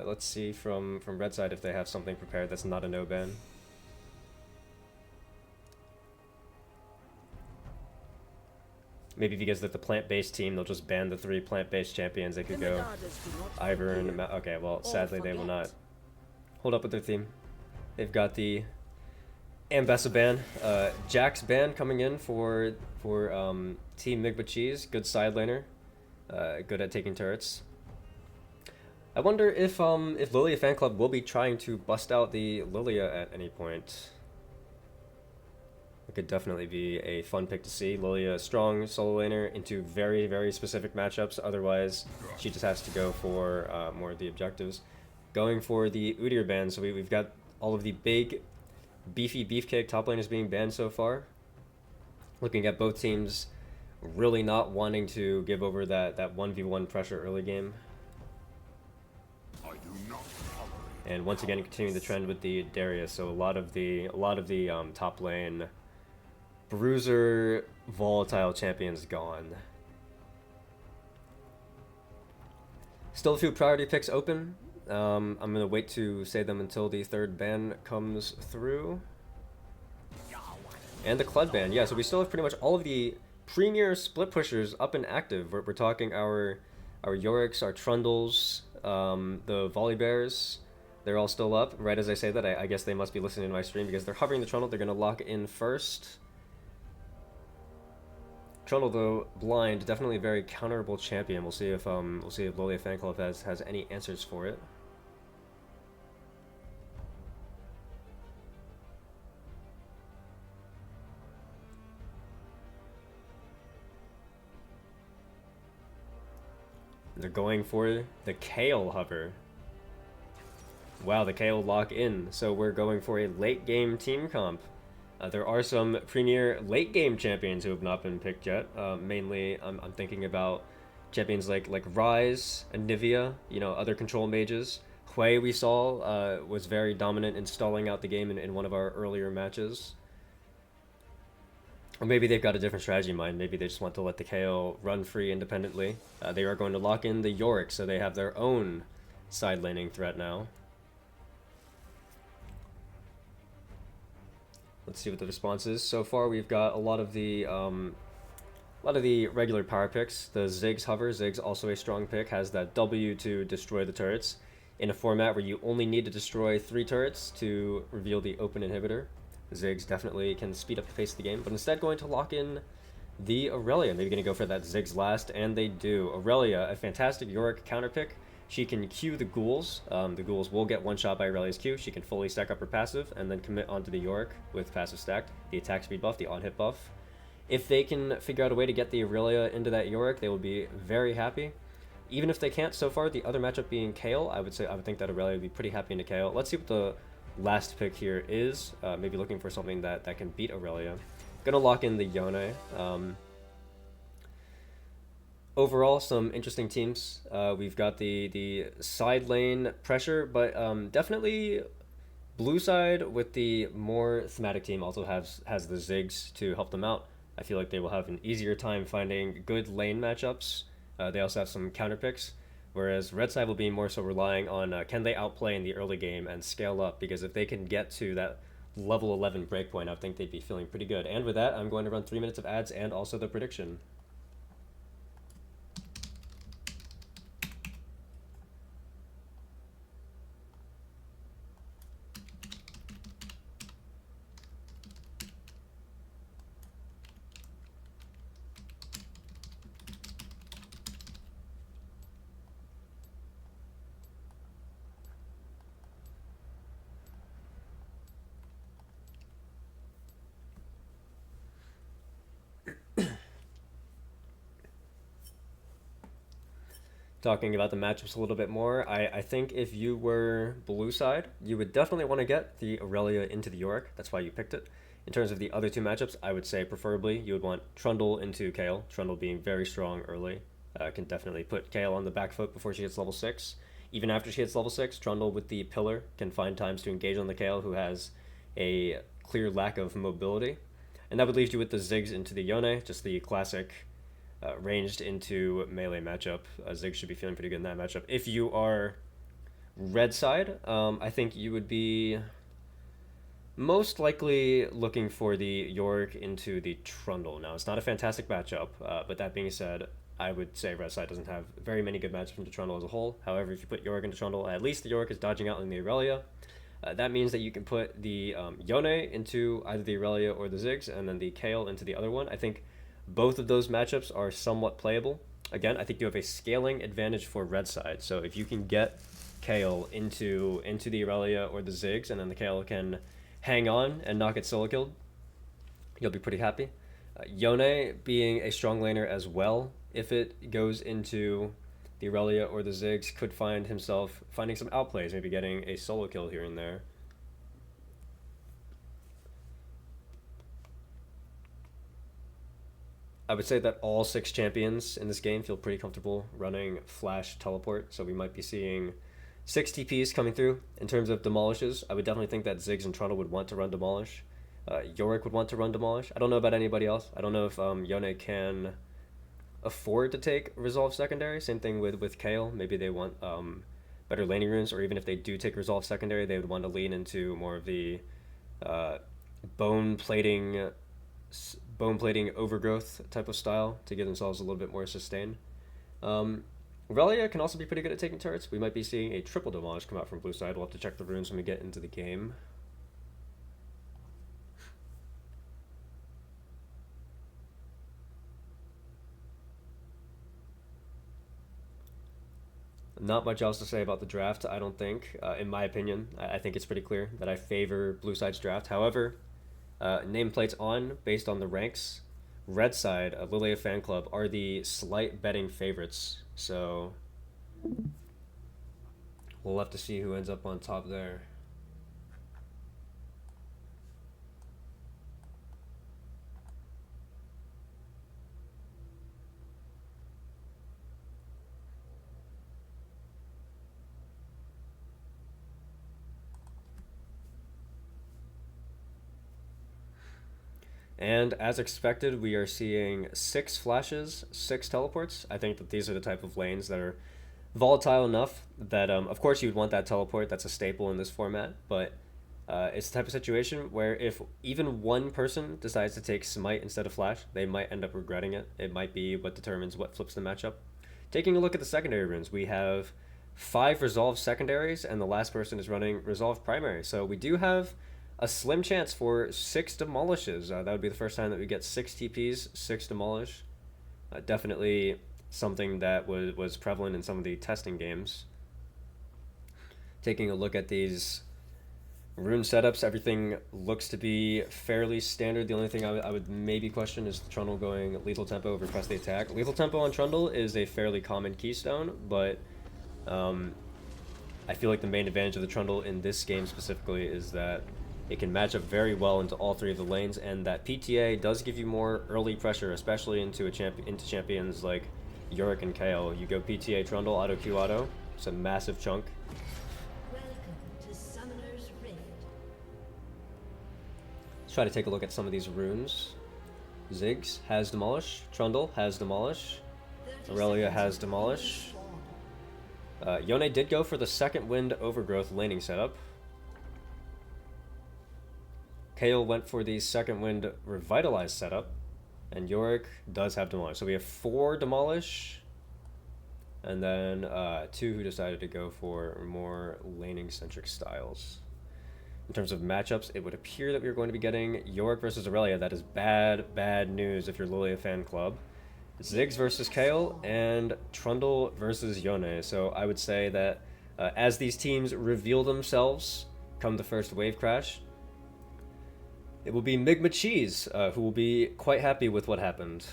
let's see from red side if they have something prepared that's not a no ban. Maybe because they're the plant-based team, they'll just ban the 3 plant-based champions. They could go Ivern. Okay, well, sadly they will not hold up with their theme. They've got the Ambessa ban, Jax ban coming in for Team MgmaCHEESE. Good side laner, good at taking turrets. I wonder if Lillia fan club will be trying to bust out the Lillia at any point. It could definitely be a fun pick to see. Lillia, strong solo laner into very, very specific matchups. Otherwise, she just has to go for more of the objectives. Going for the Udyr ban, so we've got all of the big, beefy beefcake top laners being banned so far. Looking at both teams really not wanting to give over that 1v1 pressure early game. And once again, continuing the trend with the Darius, so a lot of the top lane bruiser volatile champions gone. Still a few priority picks open. I'm gonna wait to say them until the 3rd ban comes through. And the Clud ban, yeah. So we still have pretty much all of the premier split pushers up and active. We're talking our Yoriks, our Trundles, the Volibears. They're all still up. Right as I say that, I guess they must be listening to my stream because they're hovering the Trundle. They're gonna lock in first. Trundle, though, blind, definitely a very counterable champion. We'll see if Lillia fan club has any answers for it. They're going for the Kayle hover. Wow, the Kayle lock in. So we're going for a late game team comp. There are some premier late game champions who have not been picked yet. Mainly, I'm thinking about champions like Ryze and Nivea, you know, other control mages. Hui, we saw, was very dominant in stalling out the game in one of our earlier matches. Or maybe they've got a different strategy in mind. Maybe they just want to let the Kayle run free independently. They are going to lock in the Yorick, so they have their own side laning threat now. Let's see what the response is. So far, we've got a lot of the regular power picks. The Ziggs hover. Ziggs also a strong pick. Has that W to destroy the turrets in a format where you only need to destroy 3 turrets to reveal the open inhibitor. Ziggs definitely can speed up the pace of the game, but instead going to lock in the Aurelia. Maybe going to go for that Ziggs last, and they do. Aurelia, a fantastic Yorick counter pick. She can Q the ghouls. The ghouls will get one shot by Aurelia's Q. She can fully stack up her passive and then commit onto the Yorick with passive stacked. The attack speed buff, the on-hit buff. If they can figure out a way to get the Aurelia into that Yorick, they will be very happy. Even if they can't, so far, the other matchup being Kayle, I would think that Aurelia would be pretty happy into Kayle. Let's see what the last pick here is. Maybe looking for something that can beat Aurelia. Gonna lock in the Yone. Overall, some interesting teams. We've got the side lane pressure, but definitely blue side with the more thematic team also has the Ziggs to help them out. I feel like they will have an easier time finding good lane matchups. They also have some counter picks, whereas red side will be more so relying on can they outplay in the early game and scale up, because if they can get to that level 11 breakpoint, I think they'd be feeling pretty good. And with that, I'm going to run 3 minutes of ads and also the prediction. Talking about the matchups a little bit more, I think if you were blue side, you would definitely want to get the Aurelia into the Yorick. That's why you picked it. In terms of the other 2 matchups, I would say preferably you would want Trundle into Kayle. Trundle being very strong early. Can definitely put Kayle on the back foot before she hits level 6. Even after she hits level 6, Trundle with the Pillar can find times to engage on the Kayle, who has a clear lack of mobility. And that would leave you with the Ziggs into the Yone, just the classic ranged into melee matchup. Ziggs should be feeling pretty good in that matchup. If you are red side, I think you would be most likely looking for the Yorick into the Trundle. Now, it's not a fantastic matchup, but that being said, I would say red side doesn't have very many good matchups into Trundle as a whole. However, if you put Yorick into Trundle, at least the Yorick is dodging out in the Aurelia. That means that you can put the Yone into either the Aurelia or the Ziggs, and then the Kale into the other one. I think both of those matchups are somewhat playable. Again, I think you have a scaling advantage for red side. So if you can get Kale into the Aurelia or the Ziggs, and then the Kale can hang on and not get solo killed, you'll be pretty happy. Yone being a strong laner as well, if it goes into the Aurelia or the Ziggs, could find himself finding some outplays, maybe getting a solo kill here and there. I would say that all 6 champions in this game feel pretty comfortable running Flash Teleport, so we might be seeing 6 TPs coming through. In terms of demolishes, I would definitely think that Ziggs and Trundle would want to run demolish. Yorick would want to run demolish. I don't know about anybody else. I don't know if Yone can afford to take resolve secondary. Same thing with Kale. Maybe they want better laning runes, or even if they do take resolve secondary, they would want to lean into more of the bone plating overgrowth type of style to give themselves a little bit more sustain. Relia can also be pretty good at taking turrets. We might be seeing a triple demolish come out from blue side. We'll have to check the runes when we get into the game. Not much else to say about the draft, I don't think. In my opinion, I think it's pretty clear that I favor blue side's draft. However, nameplates on, based on the ranks, red side, Lillia fan club, are the slight betting favorites. So we'll have to see who ends up on top there. And as expected, we are seeing 6 flashes, 6 teleports. I think that these are the type of lanes that are volatile enough that, of course, you would want that teleport. That's a staple in this format. But it's the type of situation where if even one person decides to take Smite instead of Flash, they might end up regretting it. It might be what determines what flips the matchup. Taking a look at the secondary runes, we have 5 Resolve secondaries, and the last person is running Resolve primary. So we do have a slim chance for 6 demolishes. That would be the first time that we get 6 TPs, 6 demolish. Definitely something that was prevalent in some of the testing games. Taking a look at these rune setups, everything looks to be fairly standard. The only thing I would maybe question is Trundle going lethal tempo over press the attack. Lethal tempo on Trundle is a fairly common keystone, but I feel like the main advantage of the Trundle in this game specifically is that it can match up very well into all 3 of the lanes, and that PTA does give you more early pressure, especially into champions like Yorick and Kale. You go PTA Trundle, auto Q auto. It's a massive chunk. Let's try to take a look at some of these runes. Ziggs has demolish. Trundle has demolish. Aurelia has demolish. Yone did go for the second wind overgrowth laning setup. Kale went for the second wind revitalized setup, and Yorick does have demolish. So we have 4 demolish, and then 2 who decided to go for more laning centric styles. In terms of matchups, it would appear that we are going to be getting Yorick versus Aurelia. That is bad news if you're Lillia fan club. Ziggs versus Kale, and Trundle versus Yone. So I would say that as these teams reveal themselves come the first wave crash, it will be MgmaCHEESE who will be quite happy with what happened.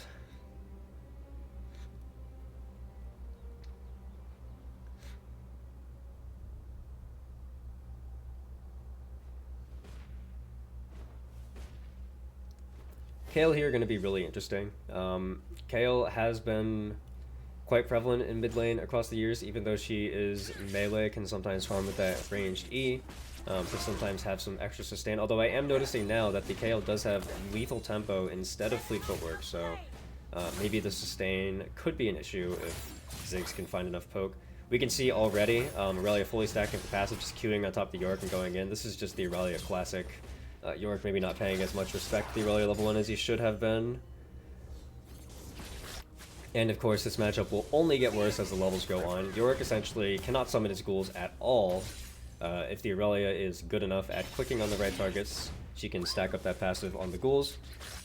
Kale here going to be really interesting. Kale has been quite prevalent in mid lane across the years, even though she is melee, can sometimes farm with that ranged E. Can sometimes have some extra sustain, although I am noticing now that the Kale does have lethal tempo instead of fleet footwork, so maybe the sustain could be an issue if Ziggs can find enough poke. We can see already Aurelia fully stacking for passive, just queuing on top of the Yorick and going in. This is just the Aurelia classic. Yorick maybe not paying as much respect to the Aurelia level 1 as he should have been. And of course, this matchup will only get worse as the levels go on. Yorick essentially cannot summon his ghouls at all. If the Aurelia is good enough at clicking on the right targets, she can stack up that passive on the ghouls,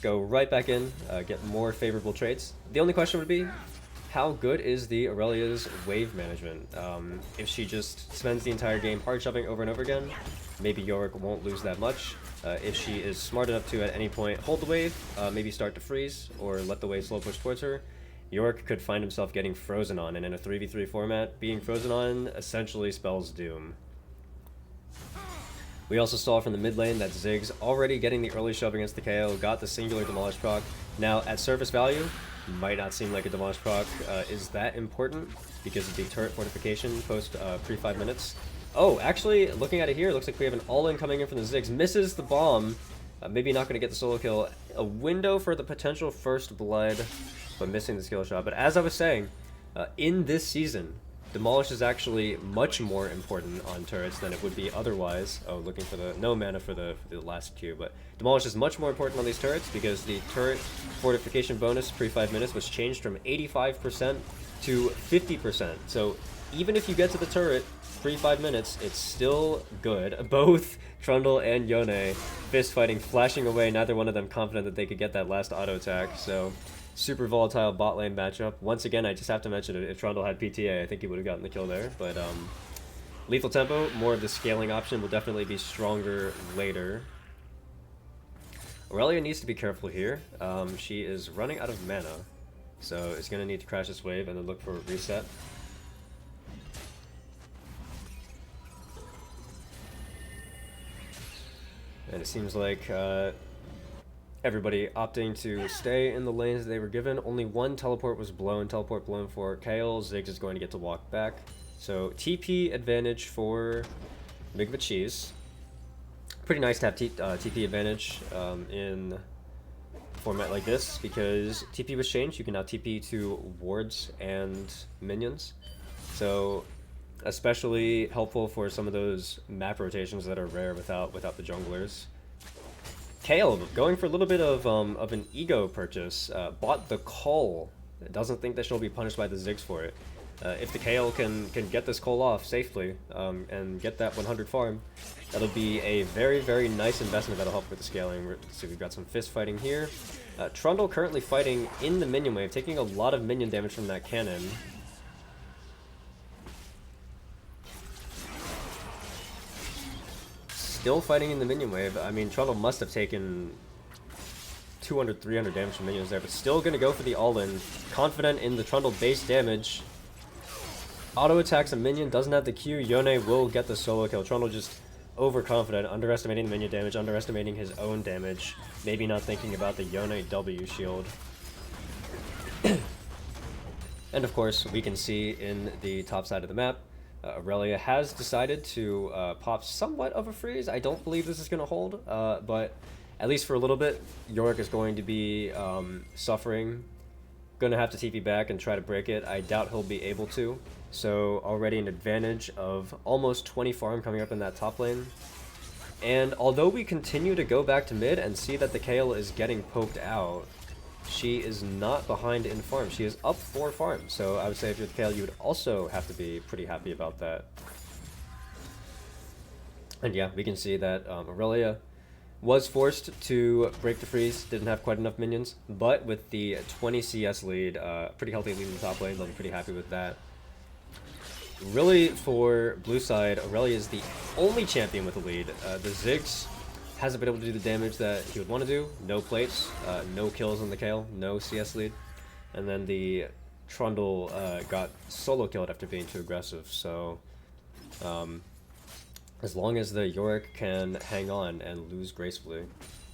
go right back in, get more favorable traits. The only question would be, how good is the Aurelia's wave management? If she just spends the entire game hard shoving over and over again, maybe Yorick won't lose that much. If she is smart enough to at any point hold the wave, maybe start to freeze, or let the wave slow push towards her, Yorick could find himself getting frozen on, and in a 3v3 format, being frozen on essentially spells doom. We also saw from the mid lane that Ziggs already getting the early shove against the KO, got the singular Demolish proc. Now, at surface value, might not seem like a Demolish proc is that important because of the turret fortification post pre-5 minutes. Oh, actually, looking at it here, it looks like we have an all-in coming in from the Ziggs. Misses the bomb. Maybe not going to get the solo kill. A window for the potential first blood, but missing the skill shot. But as I was saying, in this season, Demolish is actually much more important on turrets than it would be otherwise. Oh, looking for the no mana for the last Q, but Demolish is much more important on these turrets because the turret fortification bonus pre-5 minutes was changed from 85% to 50%. So even if you get to the turret pre-5 minutes, it's still good. Both Trundle and Yone fist fighting, flashing away, neither one of them confident that they could get that last auto attack. So super volatile bot lane matchup. Once again, I just have to mention it. If Trundle had PTA, I think he would have gotten the kill there. But lethal tempo, more of the scaling option, will definitely be stronger later. Aurelia needs to be careful here. She is running out of mana, so it's going to need to crash this wave and then look for a reset. And it seems like everybody opting to stay in the lanes they were given. Only one teleport was blown. Teleport blown for Kayle. Ziggs is going to get to walk back. So TP advantage for MgmaCHEESE. Pretty nice to have TP advantage in a format like this because TP was changed. You can now TP to wards and minions. So especially helpful for some of those map rotations that are rare without the junglers. Kayle going for a little bit of an ego purchase, bought the Cull. Doesn't think that she'll be punished by the Ziggs for it. If the Kayle can get this Cull off safely and get that 100 farm, that'll be a very, very nice investment that'll help with the scaling. So we've got some fist fighting here. Trundle currently fighting in the minion wave, taking a lot of minion damage from that cannon. Still fighting in the minion wave. I mean, Trundle must have taken 200, 300 damage from minions there, but still going to go for the all-in. Confident in the Trundle base damage. Auto attacks a minion, doesn't have the Q. Yone will get the solo kill. Trundle just overconfident, underestimating the minion damage, underestimating his own damage. Maybe not thinking about the Yone W shield. And of course, we can see in the top side of the map, Aurelia has decided to pop somewhat of a freeze. I don't believe this is going to hold, but at least for a little bit, Yorick is going to be suffering. Going to have to TP back and try to break it. I doubt he'll be able to. So already an advantage of almost 20 farm coming up in that top lane. And although we continue to go back to mid and see that the Kayle is getting poked out, she is not behind in farm. She is up 4 farms. So I would say if you're the Kayle, you would also have to be pretty happy about that. And yeah, we can see that Aurelia was forced to break the freeze, didn't have quite enough minions, but with the 20 CS lead, pretty healthy lead in the top lane, they'll be pretty happy with that. Really, for blue side, Aurelia is the only champion with a lead. The Ziggs hasn't been able to do the damage that he would want to do. No plates, no kills on the Kayle, no CS lead. And then the Trundle got solo killed after being too aggressive, so as long as the Yorick can hang on and lose gracefully,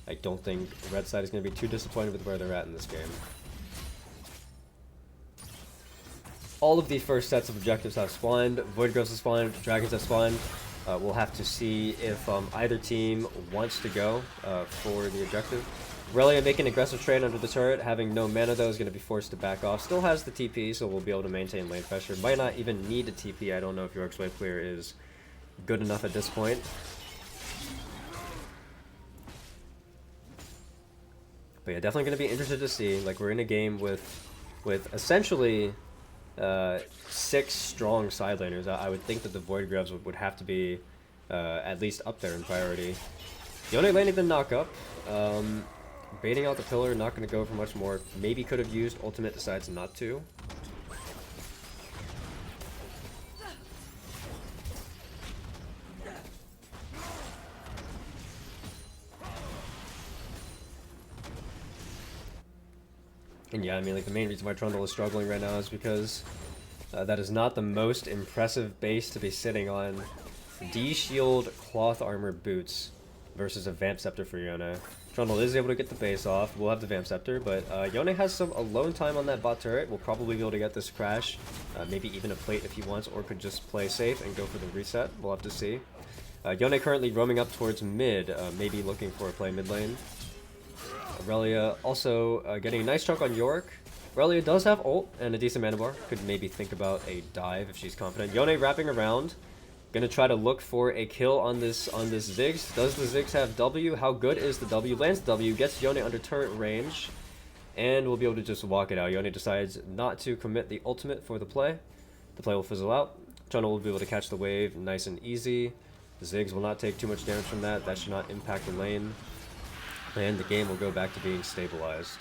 I don't think red side is going to be too disappointed with where they're at in this game. All of the first sets of objectives have spawned. Void Ghosts have spawned, Dragons have spawned. We'll have to see if either team wants to go for the objective. Relia making an aggressive trade under the turret, having no mana though, is going to be forced to back off. Still has the TP, so we'll be able to maintain lane pressure. Might not even need a TP. I don't know if York's wave clear is good enough at this point. But yeah, definitely going to be interested to see. Like, we're in a game with essentially 6 strong side laners. I would think that the Void Grubs would have to be at least up there in priority. Yone landing the knock up. Baiting out the pillar, not going to go for much more. Maybe could have used ultimate, decides not to. And yeah, I mean, like, the main reason why Trundle is struggling right now is because that is not the most impressive base to be sitting on. D-shield cloth armor boots versus a Vamp Scepter for Yone. Trundle is able to get the base off. We'll have the Vamp Scepter, but Yone has some alone time on that bot turret. We'll probably be able to get this crash. Maybe even a plate if he wants, or could just play safe and go for the reset. We'll have to see. Yone currently roaming up towards mid, maybe looking for a play mid lane. Relia also getting a nice chunk on York. Relia does have ult and a decent mana bar. Could maybe think about a dive if she's confident. Yone wrapping around. Gonna try to look for a kill on this Ziggs. Does the Ziggs have W? How good is the W? Lands W, gets Yone under turret range, and we'll be able to just walk it out. Yone decides not to commit the ultimate for the play. The play will fizzle out. Trundle will be able to catch the wave nice and easy. The Ziggs will not take too much damage from that. That should not impact the lane. And the game will go back to being stabilized.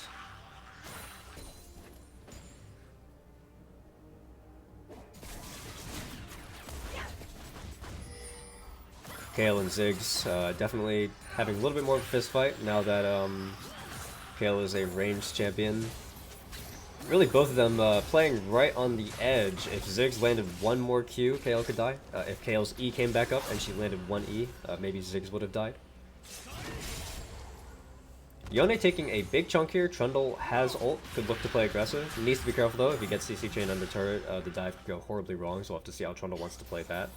Kayle and Ziggs definitely having a little bit more of a fist fight now that Kayle is a ranged champion. Really, both of them playing right on the edge. If Ziggs landed one more Q, Kayle could die. If Kayle's E came back up and she landed one E, maybe Ziggs would have died. Yone taking a big chunk here. Trundle has ult, could look to play aggressive. He needs to be careful though. If he gets CC chain under turret, the dive could go horribly wrong, so we'll have to see how Trundle wants to play that.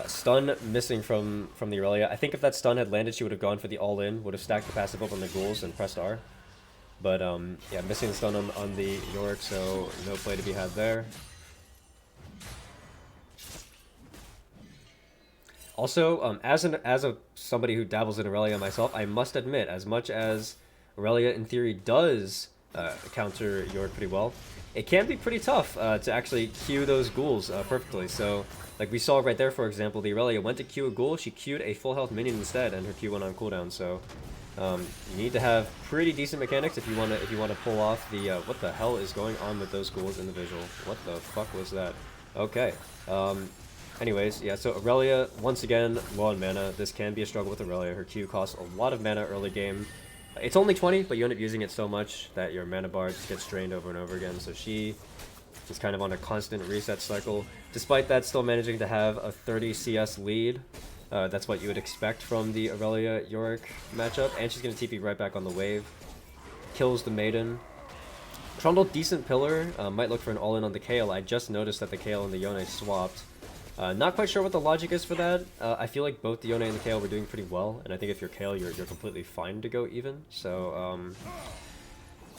Stun missing from the Aurelia. I think if that stun had landed, she would have gone for the all-in, would have stacked the passive up on the ghouls and pressed R. But yeah, missing the stun on the York, so no play to be had there. Also, as somebody who dabbles in Aurelia myself, I must admit, as much as Aurelia in theory does counter York pretty well, it can be pretty tough to actually Q those ghouls perfectly. So, like we saw right there, for example, the Aurelia went to Q a ghoul, she Q'd a full health minion instead, and her Q went on cooldown. So, you need to have pretty decent mechanics if you want to pull off the what the hell is going on with those ghouls in the visual? What the fuck was that? Okay. Anyways, yeah, so Aurelia, once again, low on mana. This can be a struggle with Aurelia. Her Q costs a lot of mana early game. It's only 20, but you end up using it so much that your mana bar just gets drained over and over again. So she is kind of on a constant reset cycle. Despite that, still managing to have a 30 CS lead. That's what you would expect from the Aurelia-Yorick matchup. And she's going to TP right back on the wave. Kills the Maiden. Trundle, decent pillar. Might look for an all-in on the Kayle. I just noticed that the Kayle and the Yone swapped. Not quite sure what the logic is for that. I feel like both the Yone and the Kayle were doing pretty well, and I think if you're Kayle, you're completely fine to go even. So,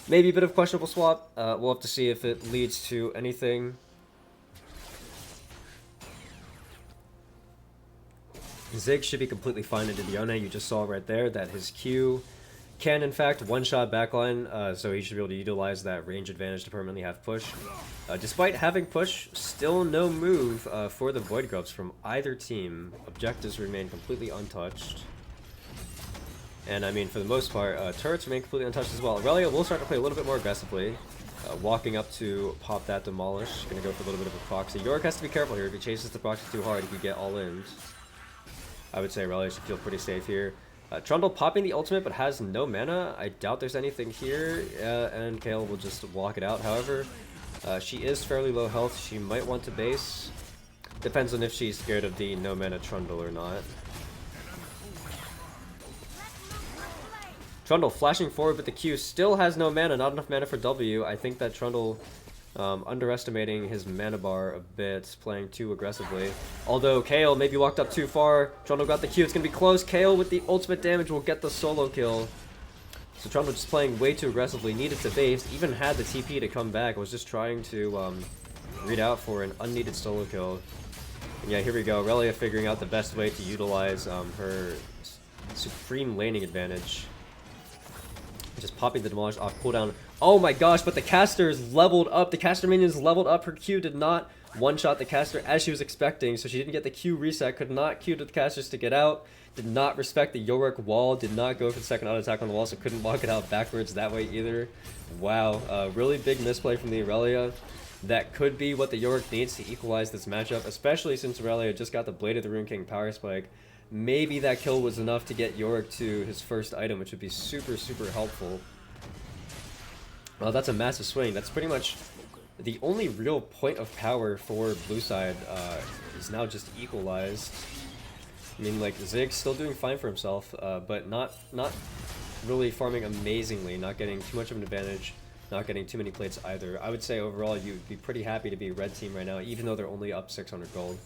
maybe a bit of questionable swap. We'll have to see if it leads to anything. Ziggs should be completely fine into the Yone. You just saw right there that his Q can, in fact, one-shot backline, so he should be able to utilize that range advantage to permanently have push. Despite having push, still no move for the Void Grubs from either team. Objectives remain completely untouched. And, I mean, for the most part, turrets remain completely untouched as well. Aurelia will start to play a little bit more aggressively. Walking up to pop that Demolish. Gonna go for a little bit of a proxy. York has to be careful here. If he chases the proxy too hard, he could get all-ins. I would say Aurelia should feel pretty safe here. Trundle popping the ultimate but has no mana. I doubt there's anything here, and Kayle will just walk it out. However, she is fairly low health. She might want to base. Depends on if she's scared of the no mana Trundle or not. Trundle flashing forward with the Q, still has no mana, not enough mana for W. I think that Trundle underestimating his mana bar a bit, playing too aggressively. Although Kayle maybe walked up too far. Trundle got the Q, it's going to be close. Kayle with the ultimate damage will get the solo kill. So Trundle just playing way too aggressively, needed to base, even had the TP to come back, was just trying to read out for an unneeded solo kill. And yeah, here we go, Lillia figuring out the best way to utilize her supreme laning advantage. Just popping the demolish off cooldown. Oh my gosh, but the caster is leveled up. The caster minions leveled up. Her Q did not one-shot the caster as she was expecting, so she didn't get the Q reset, could not Q to the casters to get out, did not respect the Yorick wall, did not go for the second auto attack on the wall, so couldn't walk it out backwards that way either. Wow, really big misplay from the Aurelia. That could be what the Yorick needs to equalize this matchup, especially since Aurelia just got the Blade of the Rune King Power Spike. Maybe that kill was enough to get Yorick to his first item, which would be super, super helpful. Well, that's a massive swing. That's pretty much the only real point of power for blue side is now just equalized. I mean, like, Zig's still doing fine for himself, but not really farming amazingly, not getting too much of an advantage, not getting too many plates either. I would say overall you'd be pretty happy to be red team right now, even though they're only up 600 gold.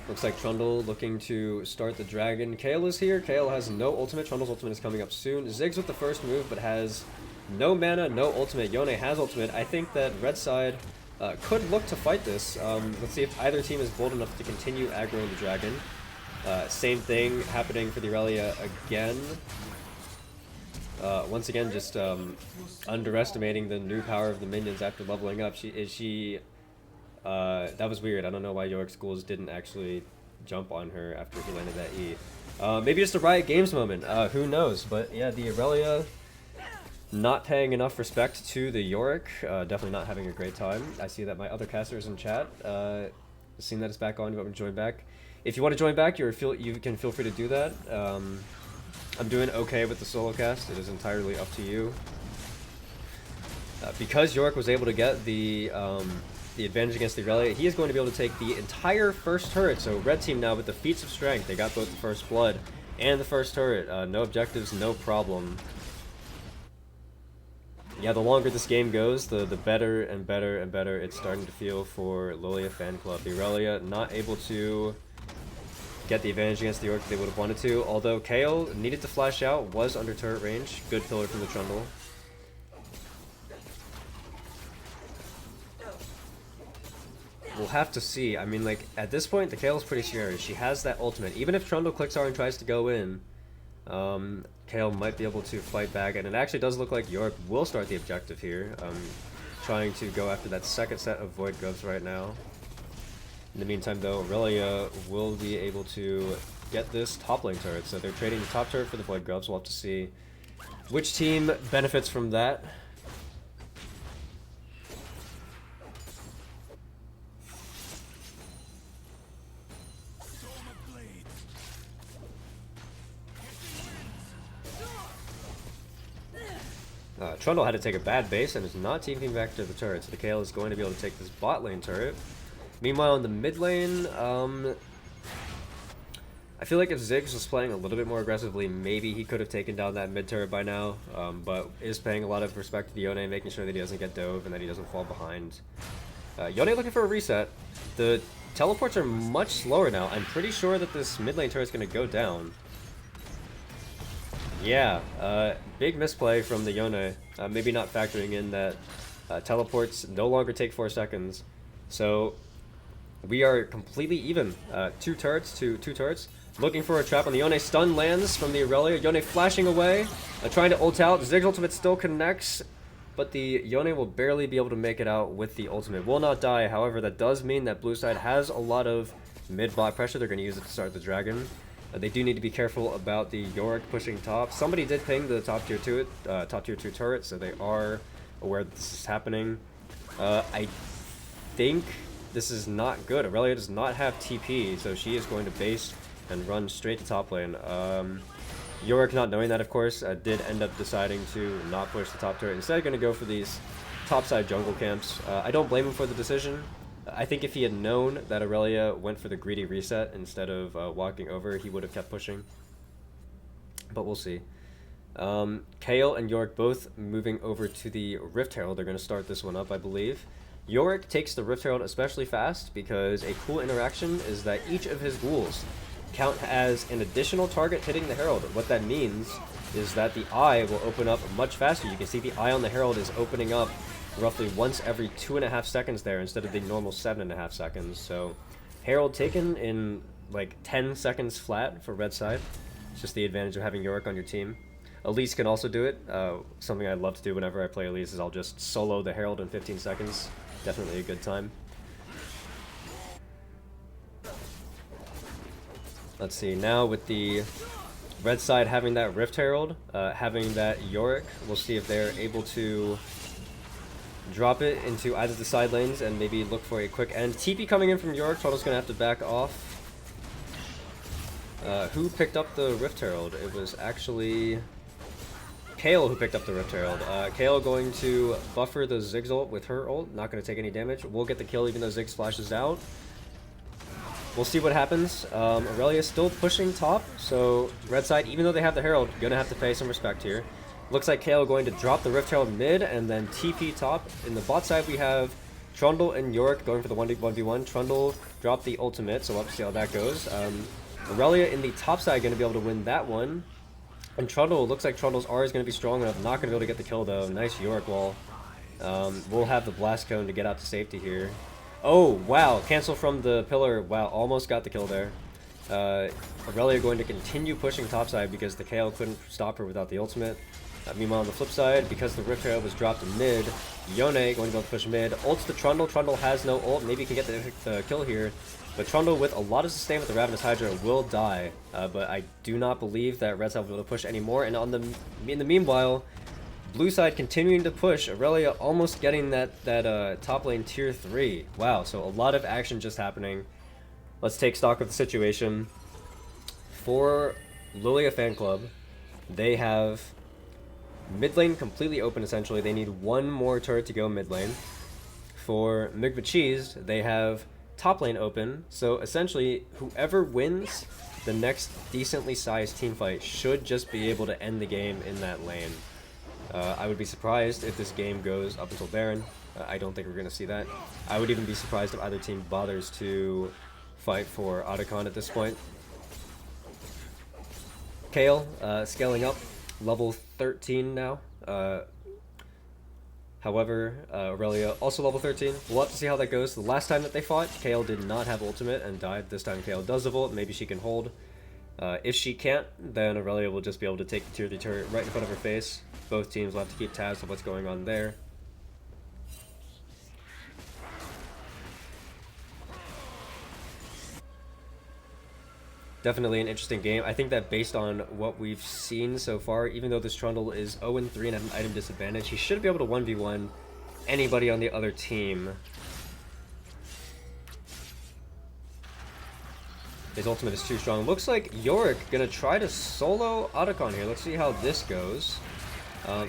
Looks like Trundle looking to start the dragon. Kayle is here. Kayle has no ultimate. Trundle's ultimate is coming up soon. Ziggs with the first move, but has no mana, no ultimate. Yone has ultimate. I think that red side could look to fight this. Let's see if either team is bold enough to continue aggroing the dragon. Same thing happening for the Aurelia again. Once again, just underestimating the new power of the minions after leveling up. That was weird. I don't know why Yorick Schools didn't actually jump on her after he landed that E. Maybe just a Riot Games moment. Who knows? But yeah, the Aurelia not paying enough respect to the Yorick. Definitely not having a great time. I see that my other casters in chat, seeing that it's back on, you want me to join back. If you want to join back, you can feel free to do that. I'm doing okay with the solo cast. It is entirely up to you. Because Yorick was able to get the advantage against the Aurelia, he is going to be able to take the entire first turret. So red team now with the feats of strength, they got both the first blood and the first turret. No objectives, no problem. Yeah, the longer this game goes, the better and better and better it's starting to feel for Lillia fan club. The Aurelia not able to get the advantage against the Yorick they would have wanted to, although Kayle needed to flash out, was under turret range. Good pillar from the Trundle. We'll have to see. I mean, like, at this point, the Kayle's pretty scary. She has that ultimate. Even if Trundle clicks R and tries to go in, Kayle might be able to fight back. And it actually does look like Yorick will start the objective here. Trying to go after that second set of Void Gloves right now. In the meantime, though, Aurelia will be able to get this top lane turret. So they're trading the top turret for the Void Gloves. We'll have to see which team benefits from that. Trundle had to take a bad base and is not TPing back to the turret, so the Kayle is going to be able to take this bot lane turret. Meanwhile, in the mid lane, I feel like if Ziggs was playing a little bit more aggressively, maybe he could have taken down that mid turret by now, but is paying a lot of respect to the Yone, making sure that he doesn't get dove and that he doesn't fall behind. Yone looking for a reset. The teleports are much slower now. I'm pretty sure that this mid lane turret is going to go down. Yeah, big misplay from the Yone. Maybe not factoring in that teleports no longer take 4 seconds. So we are completely even. 2 turrets to 2 turrets. Looking for a trap on the Yone. Stun lands from the Aurelia. Yone flashing away. Trying to ult out. Ziggs ultimate still connects. But the Yone will barely be able to make it out with the ultimate. Will not die. However, that does mean that blue side has a lot of mid-bot pressure. They're going to use it to start the dragon. They do need to be careful about the Yorick pushing top. Somebody did ping the top tier 2 turret, so they are aware that this is happening. I think this is not good. Aurelia does not have TP, so she is going to base and run straight to top lane. Yorick, not knowing that, of course, did end up deciding to not push the top turret. Instead, going to go for these topside jungle camps. I don't blame him for the decision. I think if he had known that Aurelia went for the greedy reset instead of walking over, he would have kept pushing. But we'll see. Kale and Yorick both moving over to the Rift Herald. They're going to start this one up, I believe. Yorick takes the Rift Herald especially fast because a cool interaction is that each of his ghouls count as an additional target hitting the Herald. What that means is that the eye will open up much faster. You can see the eye on the Herald is opening up roughly once every 2.5 seconds there instead of the normal 7.5 seconds. So Herald taken in like 10 seconds flat for red side. It's just the advantage of having Yorick on your team. Elise can also do it. Something I love to do whenever I play Elise is I'll just solo the Herald in 15 seconds. Definitely a good time. Let's see, now with the red side having that Rift Herald, having that Yorick, we'll see if they're able to drop it into either the side lanes and maybe look for a quick end. TP coming in from Yorick, Trottle's going to have to back off. Who picked up the Rift Herald? It was actually Kale who picked up the Rift Herald. Kale going to buffer the Ziggs ult with her ult, not going to take any damage. We'll get the kill even though Ziggs flashes out. We'll see what happens. Aurelia still pushing top, so red side, even though they have the Herald, gonna have to pay some respect here. Looks like Kale going to drop the Rift Herald mid and then TP top. In the bot side we have Trundle and Yorick going for the 1v1. Trundle dropped the ultimate, so we'll have to see how that goes. Aurelia in the top side going to be able to win that one. And Trundle, looks like Trundle's R is going to be strong enough. Not going to be able to get the kill though. Nice Yorick wall. We'll have the Blast Cone to get out to safety here. Oh, wow. Cancel from the pillar. Wow, almost got the kill there. Aurelia going to continue pushing topside because the Kale couldn't stop her without the ultimate. Meanwhile, on the flip side, because the Rift Herald was dropped in mid, Yone going to be able to push mid. Ults to Trundle. Trundle has no ult. Maybe he can get the kill here. But Trundle, with a lot of sustain with the Ravenous Hydra, will die. But I do not believe that red side will be able to push anymore. And in the meanwhile, blue side continuing to push. Aurelia almost getting that top lane tier 3. Wow, so a lot of action just happening. Let's take stock of the situation. For Lillia Fan Club, they have mid lane completely open essentially. They need one more turret to go mid lane. For MgmaCHEESE, they have top lane open. So essentially, whoever wins the next decently sized team fight should just be able to end the game in that lane. I would be surprised if this game goes up until Baron. I don't think we're going to see that. I would even be surprised if either team bothers to fight for Otacon at this point. Kale, scaling up, level 13 now. However, Aurelia also level 13. We'll have to see how that goes. The last time that they fought, Kale did not have ultimate and died. This time Kale does have ult. Maybe she can hold. If she can't, then Aurelia will just be able to take the tier 3 turret right in front of her face. Both teams will have to keep tabs of what's going on there. Definitely an interesting game. I think that based on what we've seen so far, even though this Trundle is 0-3 and has an item disadvantage, he should be able to 1v1 anybody on the other team. His ultimate is too strong. Looks like Yorick gonna try to solo Otacon here. Let's see how this goes.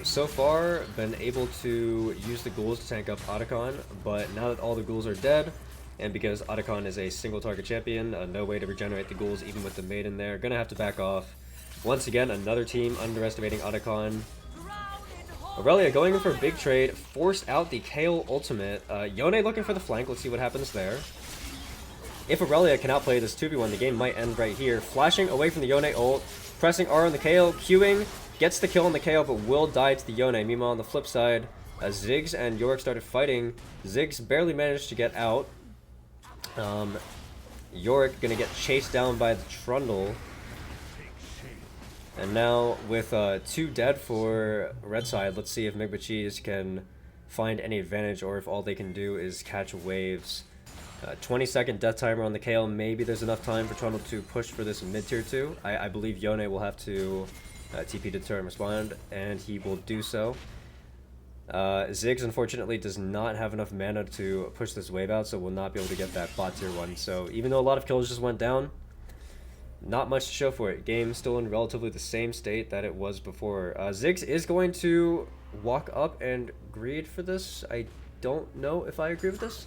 So far, been able to use the ghouls to tank up Otacon, but now that all the ghouls are dead, and because Otacon is a single target champion, no way to regenerate the ghouls even with the maiden there, gonna have to back off. Once again, another team underestimating Otacon. Aurelia going in for a big trade, forced out the Kale ultimate. Yone looking for the flank, let's see what happens there. If Aurelia can outplay this 2v1, the game might end right here. Flashing away from the Yone ult, pressing R on the Kale, queuing, gets the kill on the Kale, but will die to the Yone. Meanwhile, on the flip side, Ziggs and Yorick started fighting. Ziggs barely managed to get out. Yorick gonna get chased down by the Trundle. And now with 2 dead for red side, let's see if MgmaCHEESE can find any advantage or if all they can do is catch waves. 20-second death timer on the Kale. Maybe there's enough time for Trundle to push for this mid tier 2. I believe Yone will have to TP to turn respond, and he will do so. Ziggs unfortunately does not have enough mana to push this wave out, so will not be able to get that bot tier 1. So even though a lot of kills just went down, not much to show for it. Game still in relatively the same state that it was before. Ziggs is going to walk up and greed for this. I don't know if I agree with this.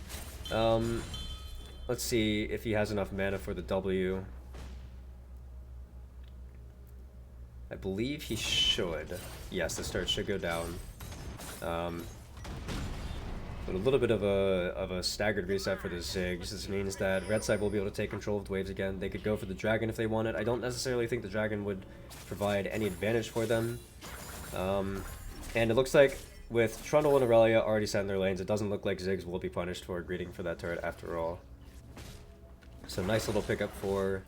Let's see if he has enough mana for the W. I believe he should. Yes, this turret should go down. But a little bit of a staggered reset for the Ziggs. This means that red side will be able to take control of the waves again. They could go for the dragon if they wanted. I don't necessarily think the dragon would provide any advantage for them. And it looks like with Trundle and Aurelia already set in their lanes, it doesn't look like Ziggs will be punished for greeting for that turret after all. So nice little pickup for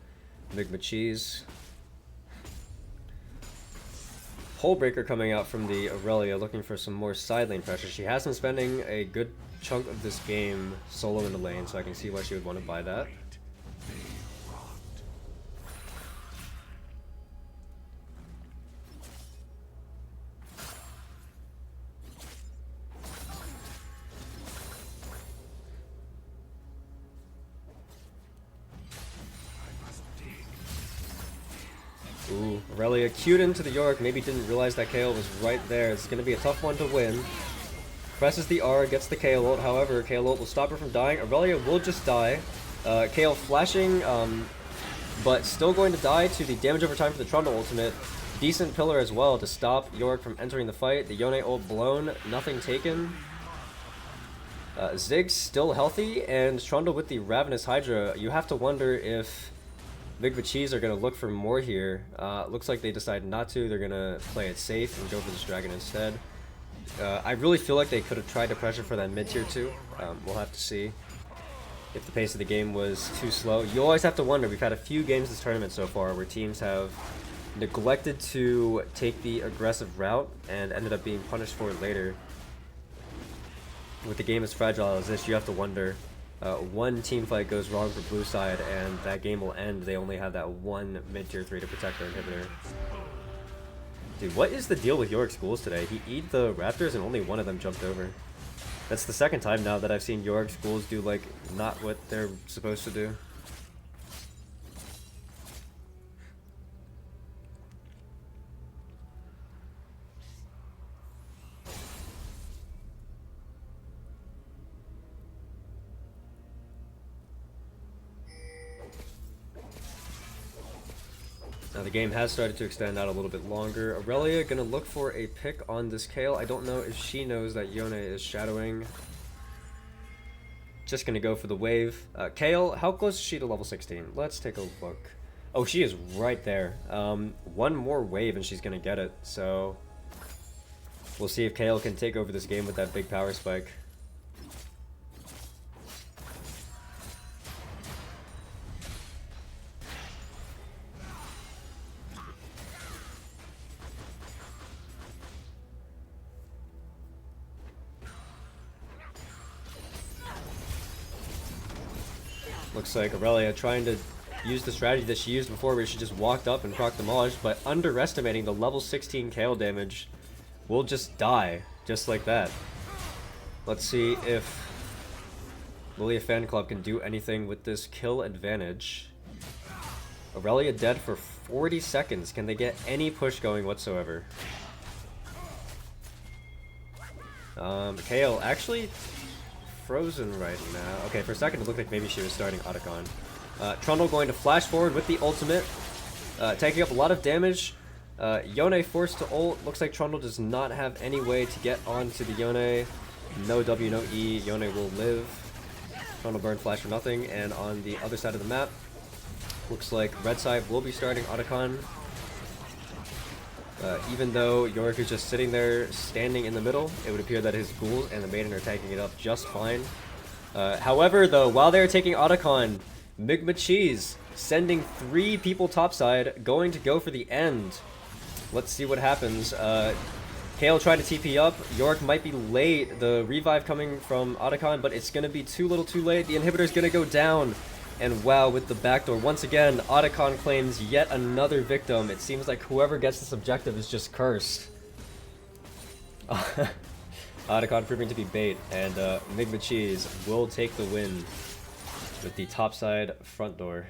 MgmaCHEESE. Hullbreaker coming out from the Aurelia, looking for some more side lane pressure. She has been spending a good chunk of this game solo in the lane, so I can see why she would want to buy that. Ooh, Aurelia queued into the Yorick, maybe didn't realize that KO was right there. It's going to be a tough one to win. Presses the R, gets the KO ult, however, KO ult will stop her from dying. Aurelia will just die. KO flashing, but still going to die to the damage over time for the Trundle ultimate. Decent pillar as well to stop Yorick from entering the fight. The Yone ult blown, nothing taken. Ziggs still healthy, and Trundle with the Ravenous Hydra. You have to wonder if MgmaCHEESE are going to look for more here. Looks like they decided not to. They're going to play it safe and go for this dragon instead. I really feel like they could have tried to pressure for that mid tier too. We'll have to see if the pace of the game was too slow. You always have to wonder. We've had a few games this tournament so far where teams have neglected to take the aggressive route and ended up being punished for it later. With the game as fragile as this, you have to wonder. One team fight goes wrong for blue side and that game will end. They only have that one mid tier 3 to protect their inhibitor. Dude, what is the deal with Yorick schools today? He eat the Raptors and only one of them jumped over. That's the second time now that I've seen Yorick schools do like not what they're supposed to do. Now the game has started to extend out a little bit longer. Aurelia gonna look for a pick on this Kayle. I don't know if she knows that Yone is shadowing. Just gonna go for the wave. Kayle, how close is she to level 16? Let's take a look. Oh, she is right there. One more wave and she's gonna get it. So we'll see if Kayle can take over this game with that big power spike. Looks like Aurelia trying to use the strategy that she used before where she just walked up and procced the Maj, but underestimating the level 16 Kayle damage. Will just die, just like that. Let's see if Lillia Fan Club can do anything with this kill advantage. Aurelia dead for 40 seconds. Can they get any push going whatsoever? Kayle actually frozen right now. Okay, for a second it looked like maybe she was starting Otacon. Trundle going to flash forward with the ultimate, taking up a lot of damage. Yone forced to ult. Looks like Trundle does not have any way to get onto the Yone. No W, no E. Yone will live. Trundle burn flash for nothing. And on the other side of the map, looks like red side will be starting Otacon. Even though Yorick is just sitting there standing in the middle, it would appear that his ghouls and the maiden are taking it up just fine. However, though, while they're taking Otacon, MgmaCHEESE sending 3 people topside, going to go for the end. Let's see what happens. Kayle tried to TP up. Yorick might be late. The revive coming from Otacon, but it's going to be too little too late. The inhibitor's going to go down. And wow, with the backdoor, once again, Otacon claims yet another victim. It seems like whoever gets this objective is just cursed. Otacon proving to be bait, and MgmaCHEESE will take the win with the topside front door.